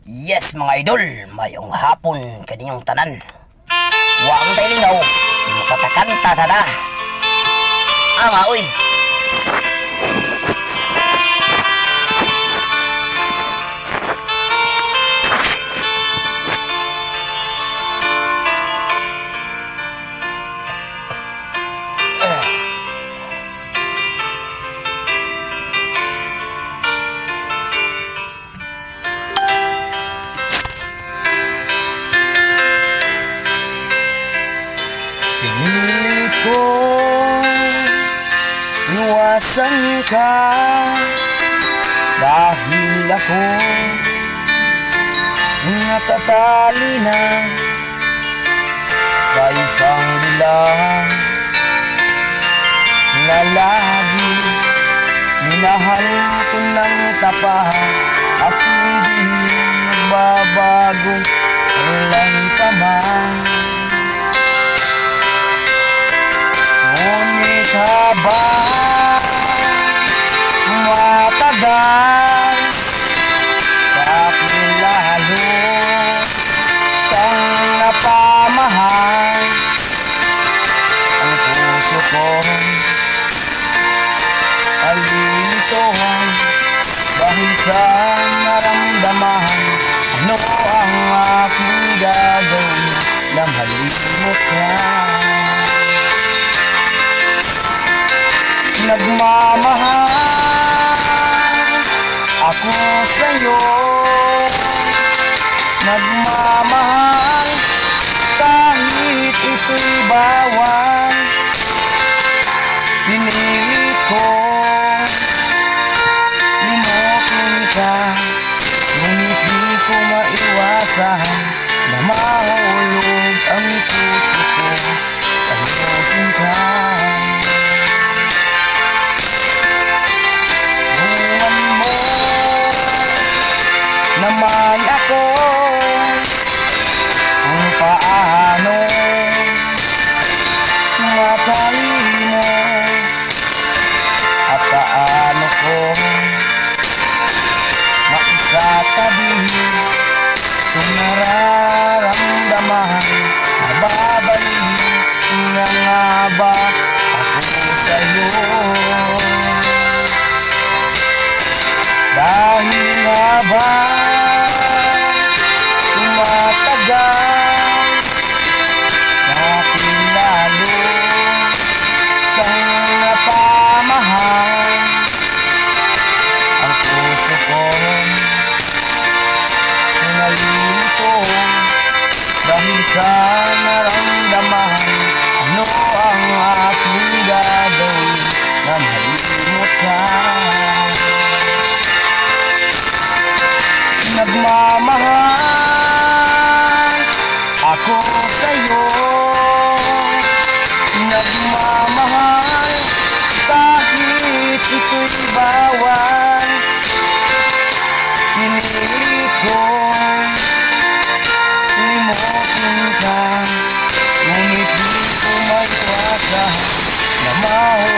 Yes mga idol, mayong hapon kaninyong tanan. Huwag tayo lingaw, makatakanta sana. Ama uy. Pinilit ko iwasan ka dahil ako natatali na sa isang dilag na labis minahal ko ng tapat at hindi nagbabago kailan pa man. Ngunit habang matagal sa akin lalo kang napamahal, ang puso ko alilito dahil sa naramdaman. Ano ang aking gagawin na malimot ka? Nagmamahal ako sa'yo, nagmamahal kahit ito'y bawal. Pinilit ko limutin ka, ngunit di ko maiwasan na mahulog ang puso ko sa iyong sinta. Naman ako kung paano matalino at paano ko maisatabi kung nararamdaman na babalik na nga ba ako sa'yo. Dahil nga ba tumatagal sa akin lalo kang napamahal, ang puso ko nalilito dahil sa naramdaman. Ano ang aking gagawin na malimot ka? Nagmamahal ako sa'yo, nagmamahal kahit ito'y bawal. Pinilit ko limutin ka, ngunit di ko maiwasan na mahulog